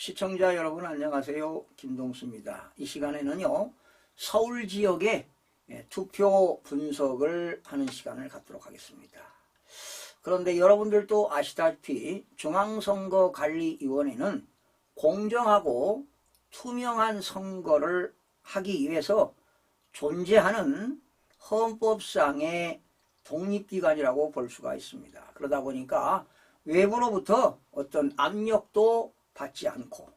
시청자 여러분 안녕하세요. 김동수입니다. 이 시간에는요 서울 지역의 투표 분석을 하는 시간을 갖도록 하겠습니다. 그런데 여러분들도 아시다시피 중앙선거관리위원회는 공정하고 투명한 선거를 하기 위해서 존재하는 헌법상의 독립기관이라고 볼 수가 있습니다. 그러다 보니까 외부로부터 어떤 압력도 받지 않고,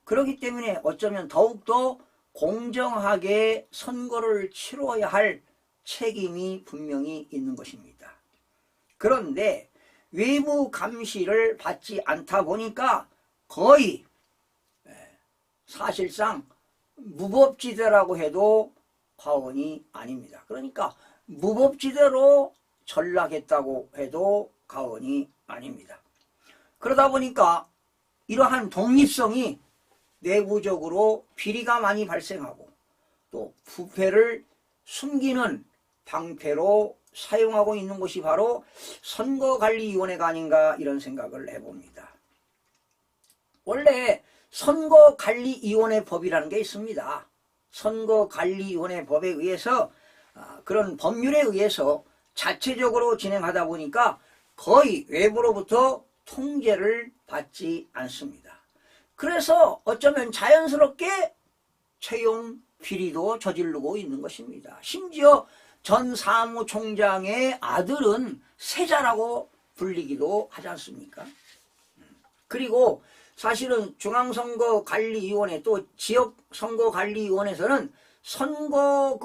그렇기 때문에 어쩌면 더욱더 공정하게 선거를 치러야 할 책임이 분명히 있는 것입니다. 그런데 외부 감시를 받지 않다 보니까 거의 사실상 무법지대라고 해도 과언이 아닙니다. 그러니까 무법지대로 전락했다고 해도 과언이 아닙니다. 그러다 보니까 이러한 독립성이 내부적으로 비리가 많이 발생하고 또 부패를 숨기는 방패로 사용하고 있는 것이 바로 선거관리위원회가 아닌가, 이런 생각을 해봅니다. 원래 선거관리위원회 법이라는 게 있습니다. 선거관리위원회 법에 의해서 그런 법률에 의해서 자체적으로 진행하다 보니까 거의 외부로부터 통제를 받지 않습니다. 그래서 어쩌면 자연스럽게 채용 비리도 저지르고 있는 것입니다. 심지어 전 사무총장의 아들은 세자라고 불리기도 하지 않습니까? 그리고 사실은 중앙선거관리위원회 또 지역선거관리위원회에서는 선거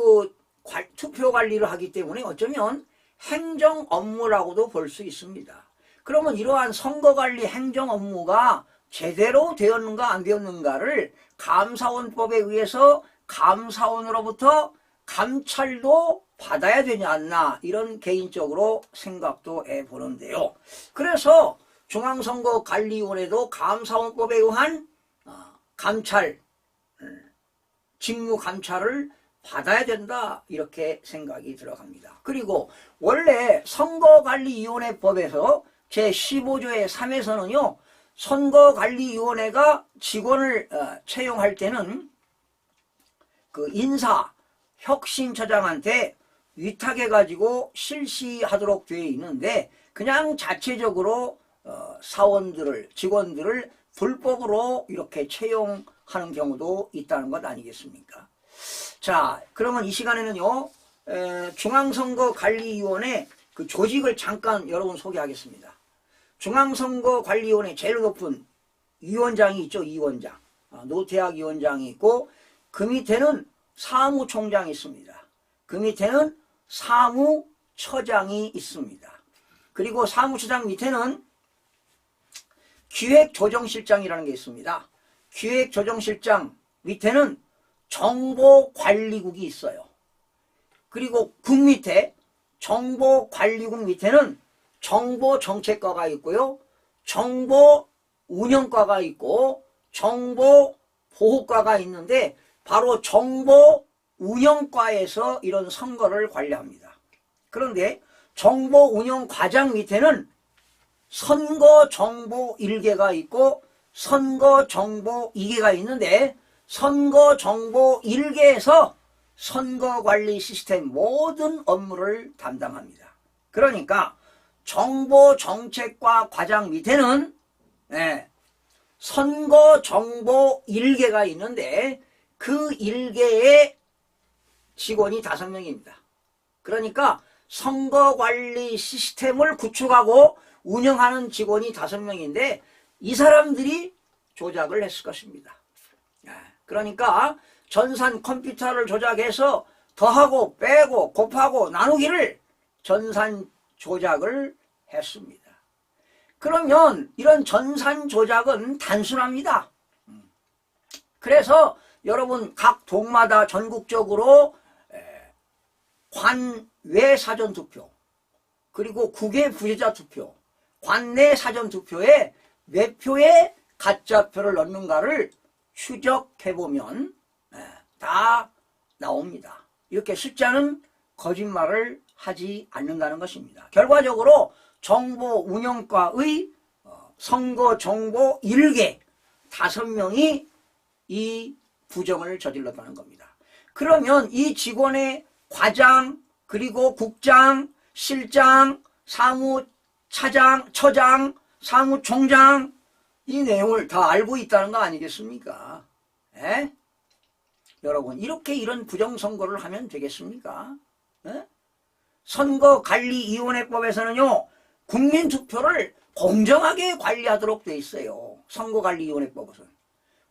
투표 관리를 하기 때문에 어쩌면 행정 업무라고도 볼 수 있습니다. 그러면 이러한 선거관리 행정 업무가 제대로 되었는가 안 되었는가를 감사원법에 의해서 감사원으로부터 감찰도 받아야 되지 않나, 이런 개인적으로 생각도 해보는데요. 그래서 중앙선거관리위원회도 감사원법에 의한 감찰, 직무 감찰을 받아야 된다, 이렇게 생각이 들어갑니다. 그리고 원래 선거관리위원회법에서 제15조의 3에서는요 선거관리위원회가 직원을 채용할 때는 그 인사 혁신처장한테 위탁해가지고 실시하도록 되어 있는데, 그냥 자체적으로 직원들을 불법으로 이렇게 채용하는 경우도 있다는 것 아니겠습니까? 자, 그러면 이 시간에는요 중앙선거관리위원회 그 조직을 잠깐 여러분 소개하겠습니다. 중앙선거관리위원회 제일 높은 위원장이 있죠. 위원장, 노태학 위원장이 있고, 그 밑에는 사무총장이 있습니다. 그 밑에는 사무처장이 있습니다. 그리고 사무처장 밑에는 기획조정실장이라는 게 있습니다. 기획조정실장 밑에는 정보관리국이 있어요. 그리고 국 밑에 정보관리국 밑에는 정보정책과가 있고요, 정보운영과가 있고 정보보호과가 있는데, 바로 정보운영과에서 이런 선거를 관리합니다. 그런데 정보운영과장 밑에는 선거정보 1개가 있고 선거정보 2개가 있는데, 선거정보 1개에서 선거관리 시스템 모든 업무를 담당합니다. 그러니까 정보정책과 과장 밑에는 선거정보 1개가 있는데 그 1개의 직원이 5명입니다. 그러니까 선거관리 시스템을 구축하고 운영하는 직원이 5명인데 이 사람들이 조작을 했을 것입니다. 그러니까 전산 컴퓨터를 조작해서 더하고 빼고 곱하고 나누기를 전산 조작을 했습니다. 그러면 이런 전산 조작은 단순합니다. 그래서 여러분 각 동마다 전국적으로 관외 사전투표, 그리고 국외 부재자 투표, 관내 사전투표에 몇 표의 가짜표를 넣는가를 추적해보면 다 나옵니다. 이렇게 숫자는 거짓말을 하지 않는다는 것입니다. 결과적으로 정보운영과의 선거정보 1개, 5명이 이 부정을 저질렀다는 겁니다. 그러면 이 직원의 과장, 그리고 국장, 실장, 사무차장, 처장, 사무총장 이 내용을 다 알고 있다는 거 아니겠습니까? 에? 여러분 이렇게 이런 부정선거를 하면 되겠습니까? 에? 선거관리위원회법에서는요 국민투표를 공정하게 관리하도록 돼 있어요. 선거관리위원회법에서는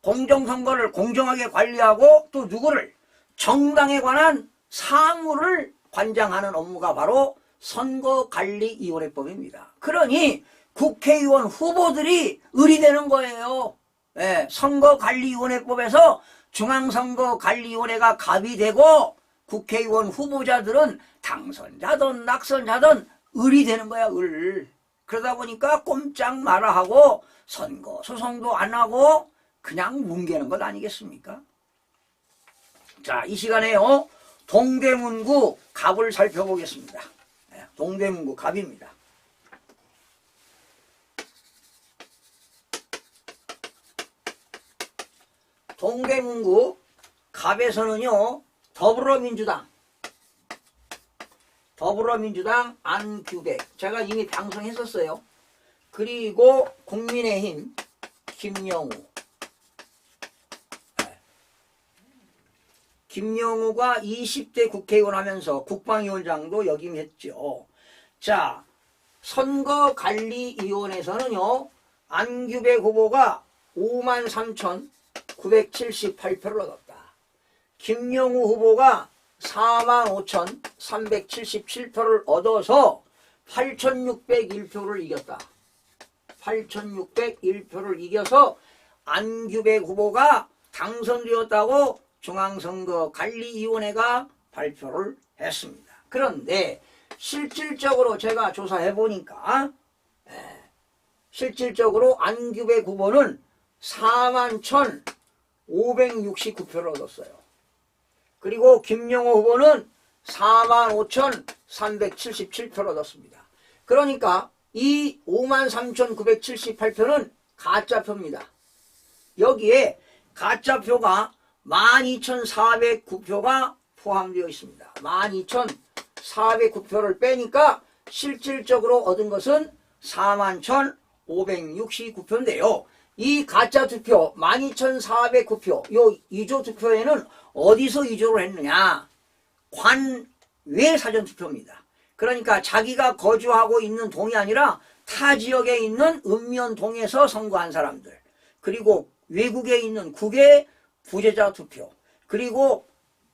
공정선거를 공정하게 관리하고 또 누구를 정당에 관한 사무를 관장하는 업무가 바로 선거관리위원회법입니다. 그러니 국회의원 후보들이 의리되는 거예요. 네, 선거관리위원회법에서 중앙선거관리위원회가 갑이 되고 국회의원 후보자들은 당선자든 낙선자든 을이 되는 거야, 을. 그러다 보니까 꼼짝 마라 하고 선거 소송도 안 하고 그냥 뭉개는 것 아니겠습니까? 자, 이 시간에요 동대문구 갑을 살펴보겠습니다. 동대문구 갑입니다. 동대문구 갑에서는요 더불어민주당 안규백 제가 이미 방송했었어요. 그리고 국민의힘 김영우 김영우가 20대 국회의원 하면서 국방위원장도 역임했죠. 자, 선거관리위원회에서는요 안규백 후보가 53,978표를 얻었다. 김영우 후보가 45,377표를 얻어서 8,601표를 이겼다. 8,601표를 이겨서 안규백 후보가 당선되었다고 중앙선거관리위원회가 발표를 했습니다. 그런데 실질적으로 제가 조사해 보니까 실질적으로 안규백 후보는 41,569표를 얻었어요. 그리고 김영호 후보는 45,377표를 얻었습니다. 그러니까 이 53,978표는 가짜표입니다. 여기에 가짜표가 12,409표가 포함되어 있습니다. 12,409표를 빼니까 실질적으로 얻은 것은 41,569표인데요. 이 가짜 투표 12,409표 요 위조 투표에는 어디서 위조를 했느냐? 관외 사전 투표입니다. 그러니까 자기가 거주하고 있는 동이 아니라 타 지역에 있는 읍면동에서 선거한 사람들, 그리고 외국에 있는 국외 부재자 투표, 그리고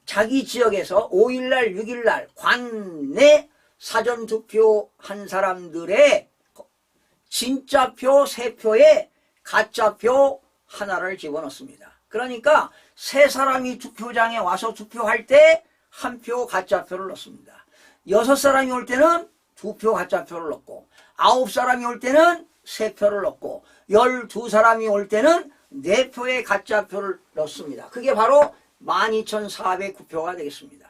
자기 지역에서 5일날 6일날 관내 사전 투표한 사람들의 진짜표 3표에 가짜표 하나를 집어넣습니다. 그러니까 3사람이 투표장에 와서 투표할 때 1표 가짜표를 넣습니다. 6사람이 올 때는 2표 가짜표를 넣고 9사람이 올 때는 3표를 넣고 12사람이 올 때는 4표의 가짜표를 넣습니다. 그게 바로 12,409표가 되겠습니다.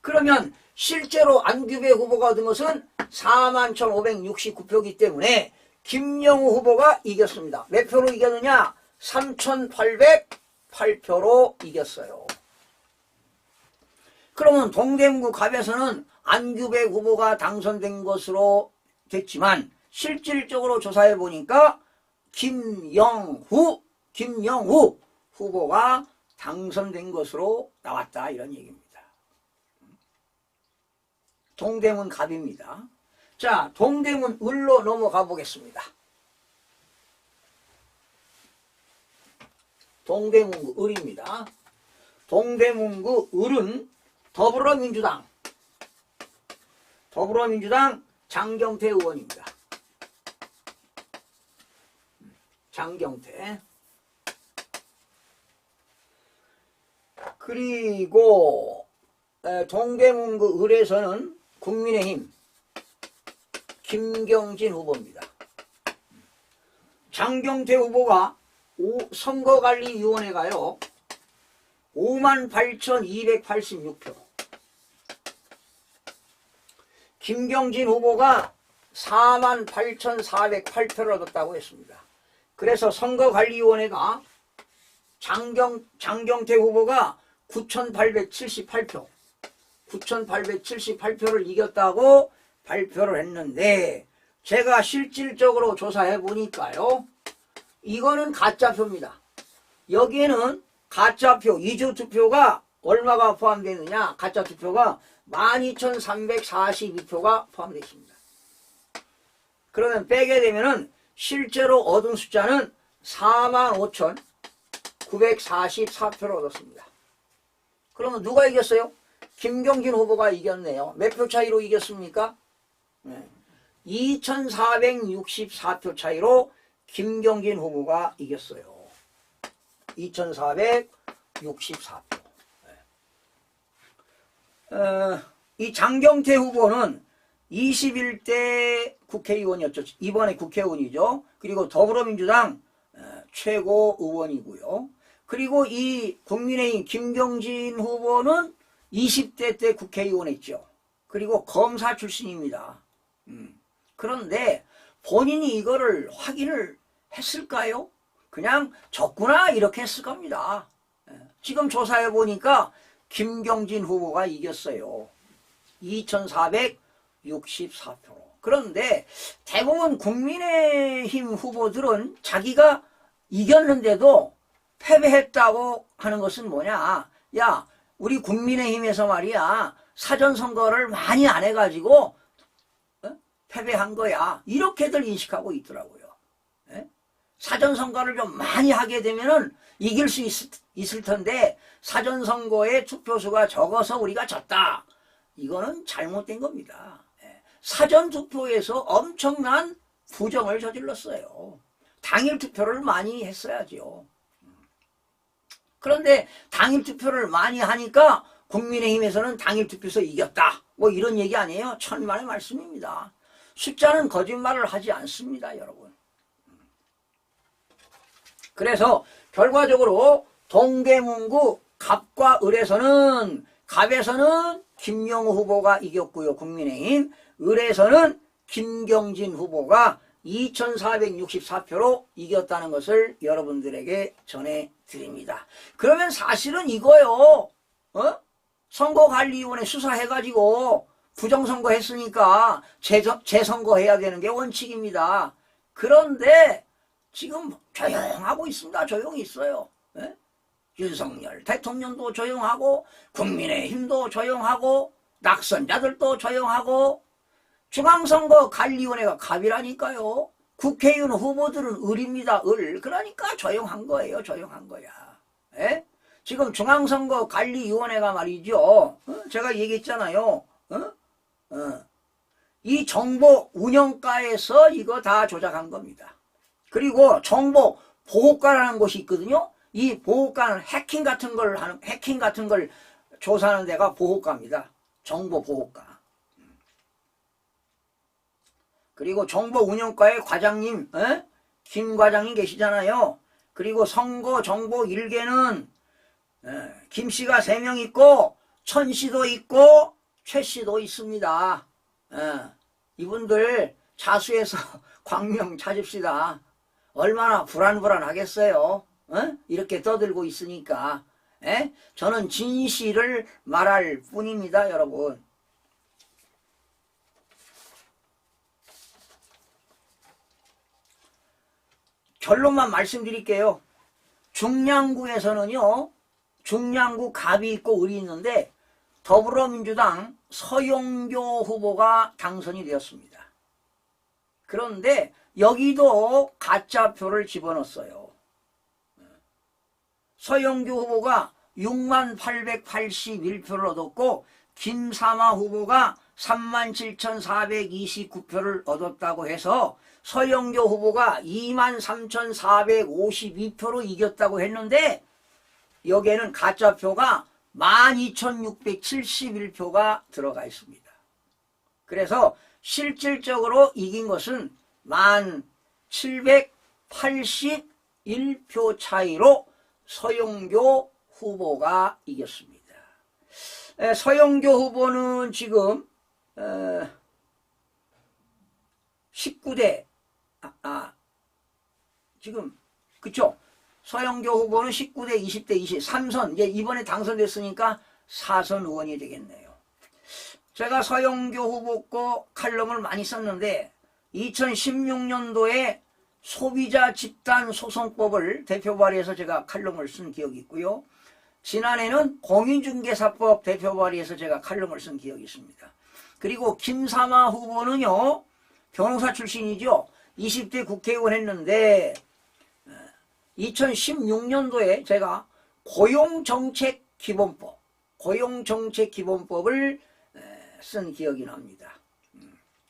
그러면 실제로 안규백 후보가 얻은 것은 41,569표이기 때문에 김영우 후보가 이겼습니다. 몇 표로 이겼느냐? 3,808표로 이겼어요. 그러면 동대문구 갑에서는 안규백 후보가 당선된 것으로 됐지만 실질적으로 조사해 보니까 김영우 후보가 당선된 것으로 나왔다, 이런 얘기입니다. 동대문 갑입니다. 자, 동대문 을로 넘어가 보겠습니다. 동대문구 을입니다. 동대문구 을은 더불어민주당 장경태 의원입니다. 장경태. 그리고 동대문구 을에서는 국민의힘 김경진 후보입니다. 장경태 후보가 선거관리위원회가요 58,286표, 김경진 후보가 48,408표를 얻었다고 했습니다. 그래서 선거관리위원회가 장경태 후보가 9,878표, 9,878표를 이겼다고 발표를 했는데 제가 실질적으로 조사해 보니까요. 이거는 가짜표입니다. 여기에는 가짜표, 이주투표가 얼마가 포함되어 있느냐? 가짜투표가 12,342표가 포함되어 있습니다. 그러면 빼게 되면은 실제로 얻은 숫자는 45,944표를 얻었습니다. 그러면 누가 이겼어요? 김경진 후보가 이겼네요. 몇 표 차이로 이겼습니까? 네. 2,464표 차이로 김경진 후보가 이겼어요. 2,464표. 이 장경태 후보는 21대 국회의원이었죠. 이번에 국회의원이죠. 그리고 더불어민주당 최고 의원이고요. 그리고 이 국민의힘 김경진 후보는 20대 때 국회의원 했죠. 그리고 검사 출신입니다. 그런데 본인이 이거를 확인을 했을까요? 그냥 적구나 이렇게 했을 겁니다. 지금 조사해 보니까 김경진 후보가 이겼어요. 2,464표로. 그런데 대부분 국민의힘 후보들은 자기가 이겼는데도 패배했다고 하는 것은 뭐냐? 야, 우리 국민의힘에서 말이야 사전선거를 많이 안 해가지고 패배한 거야. 이렇게들 인식하고 있더라고요. 사전선거를 좀 많이 하게 되면은 이길 수 있을 텐데 사전선거의 투표수가 적어서 우리가 졌다. 이거는 잘못된 겁니다. 사전투표에서 엄청난 부정을 저질렀어요. 당일 투표를 많이 했어야죠. 그런데 당일 투표를 많이 하니까 국민의힘에서는 당일 투표에서 이겼다. 뭐 이런 얘기 아니에요. 천만의 말씀입니다. 숫자는 거짓말을 하지 않습니다, 여러분. 그래서 결과적으로 동대문구 갑과 을에서는 갑에서는 김영우 후보가 이겼고요. 국민의힘. 을에서는 김경진 후보가 2,464표로 이겼다는 것을 여러분들에게 전해드립니다. 그러면 사실은 이거요. 선거관리위원회 수사해가지고 부정선거 했으니까 재선거해야 되는 게 원칙입니다. 그런데 지금 조용하고 있습니다. 조용히 있어요. 윤석열 대통령도 조용하고 국민의힘도 조용하고 낙선자들도 조용하고 중앙선거관리위원회가 갑이라니까요. 국회의원 후보들은 을입니다. 을. 그러니까 조용한 거예요. 조용한 거야. 지금 중앙선거관리위원회가 말이죠. 제가 얘기했잖아요. 이 정보 운영가에서 이거 다 조작한 겁니다. 그리고 정보 보호과라는 곳이 있거든요. 이 보호과는 해킹 같은 걸 조사하는 데가 보호과입니다. 정보 보호과. 그리고 정보 운영과의 과장님, 김 과장님 계시잖아요. 그리고 선거 정보 일개는 김 씨가 3명 있고 천 씨도 있고 최 씨도 있습니다. 이분들 자수해서 광명 찾읍시다. 얼마나 불안하겠어요. 이렇게 떠들고 있으니까. 저는 진실을 말할 뿐입니다, 여러분. 결론만 말씀드릴게요. 중량구에서는요. 중량구 갑이 있고 을이 있는데 더불어민주당 서용교 후보가 당선이 되었습니다. 그런데 여기도 가짜표를 집어넣었어요. 서용교 후보가 6881표를 얻었고 김삼아 후보가 37,429표를 얻었다고 해서 서영교 후보가 23,452표로 이겼다고 했는데 여기에는 가짜표가 12,671표가 들어가 있습니다. 그래서 실질적으로 이긴 것은 1,781표 차이로 서영교 후보가 이겼습니다. 서영교 후보는 지금 19대 지금 그쵸? 서영교 후보는 19대 20대 20 3선 이제 이번에 당선됐으니까 4선 의원이 되겠네요. 제가 서영교 후보 거 칼럼을 많이 썼는데 2016년도에 소비자 집단 소송법을 대표 발의해서 제가 칼럼을 쓴 기억이 있고요. 지난해는 공인중개사법 대표 발의해서 제가 칼럼을 쓴 기억이 있습니다. 그리고 김삼아 후보는요, 변호사 출신이죠. 20대 국회의원 했는데 2016년도에 제가 고용정책기본법을 쓴 기억이 납니다.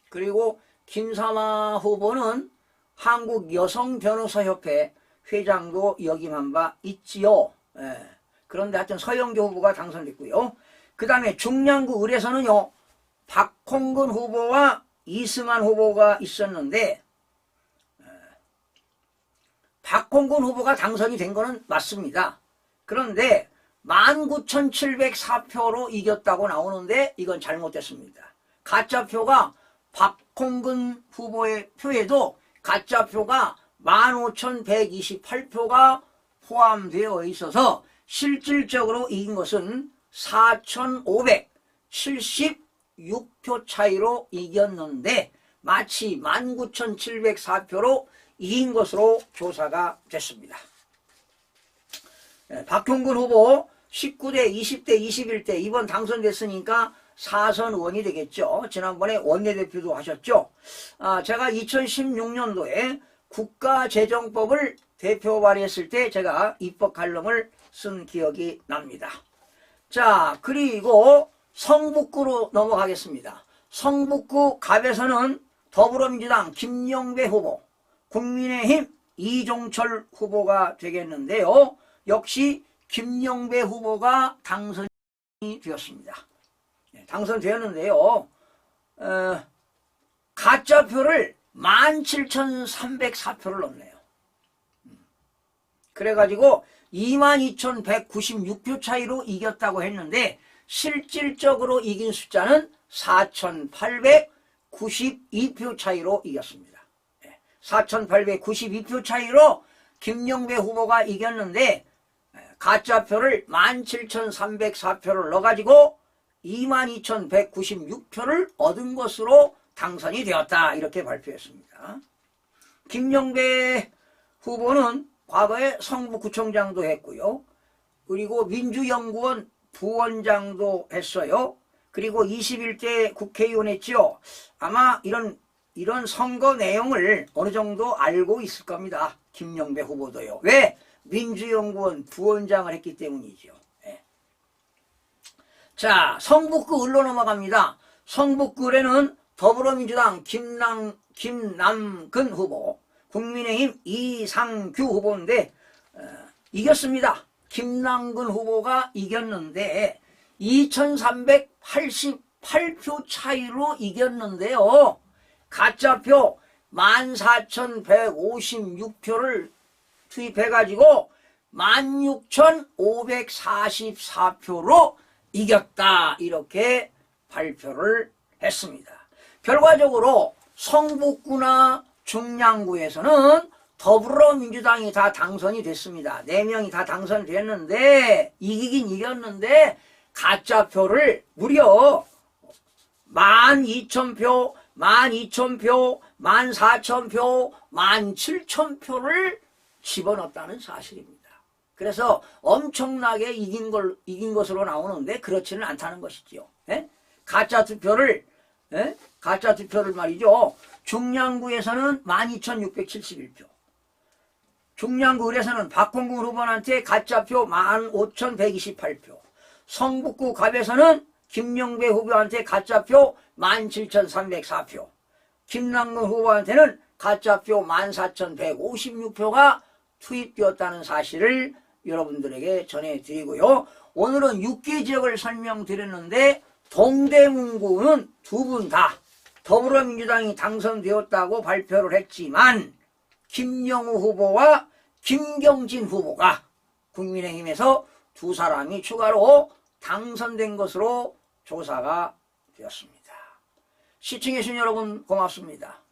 그리고 김삼아 후보는 한국여성변호사협회 회장도 역임한 바 있지요. 그런데 하여튼 서영교 후보가 당선됐고요. 그 다음에 중량구 을에서는요, 박홍근 후보와 이승환 후보가 있었는데 박홍근 후보가 당선이 된 거는 맞습니다. 그런데 19,704표로 이겼다고 나오는데 이건 잘못됐습니다. 가짜표가 박홍근 후보의 표에도 가짜표가 15,128표가 포함되어 있어서 실질적으로 이긴 것은 4,576표 차이로 이겼는데 마치 19,704표로 이긴 것으로 조사가 됐습니다. 박홍근 후보 19대, 20대, 21대 이번 당선됐으니까 4선 의원이 되겠죠. 지난번에 원내대표도 하셨죠. 제가 2016년도에 국가재정법을 대표 발의했을 때 제가 입법 칼럼을 쓴 기억이 납니다. 자, 그리고 성북구로 넘어가겠습니다. 성북구 갑에서는 더불어민주당 김영배 후보, 국민의힘 이종철 후보가 되겠는데요. 역시 김영배 후보가 당선이 되었습니다. 당선되었는데요. 가짜표를 17,304표를 넣었네요. 그래가지고 22,196표 차이로 이겼다고 했는데 실질적으로 이긴 숫자는 4,892표 차이로 이겼습니다. 4,892표 차이로 김영배 후보가 이겼는데 가짜표를 17,304표를 넣어가지고 22,196표를 얻은 것으로 당선이 되었다. 이렇게 발표했습니다. 김영배 후보는 과거에 성북구청장도 했고요. 그리고 민주연구원 부원장도 했어요. 그리고 21대 국회의원 했죠. 아마 이런 선거 내용을 어느 정도 알고 있을 겁니다. 김영배 후보도요. 왜? 민주연구원 부원장을 했기 때문이죠. 네. 자, 성북구 을로 넘어갑니다. 성북구에는 더불어민주당 김남근 후보, 국민의힘 이상규 후보인데 이겼습니다. 김남근 후보가 이겼는데 2,388표 차이로 이겼는데요. 가짜표 14,156표를 투입해가지고 16,544표로 이겼다. 이렇게 발표를 했습니다. 결과적으로 성북구나 중량구에서는 더불어민주당이 다 당선이 됐습니다. 4명이 다 당선됐는데 이기긴 이겼는데 가짜표를 무려 12,000표, 12,000표, 14,000표, 17,000표를 집어넣었다는 사실입니다. 그래서 엄청나게 이긴 것으로 나오는데 그렇지는 않다는 것이죠. 예? 가짜 투표를 말이죠. 중량구에서는 12,671표. 중량구 을에서는 박홍근 후보한테 가짜표 15,128표. 성북구 갑에서는 김영배 후보한테 가짜표 17,304표. 김남근 후보한테는 가짜표 14,156표가 투입되었다는 사실을 여러분들에게 전해드리고요. 오늘은 6개 지역을 설명드렸는데 동대문구는 두 분 다 더불어민주당이 당선되었다고 발표를 했지만 김영우 후보와 김경진 후보가 국민의힘에서 두 사람이 추가로 당선된 것으로 조사가 되었습니다. 시청해주신 여러분 고맙습니다.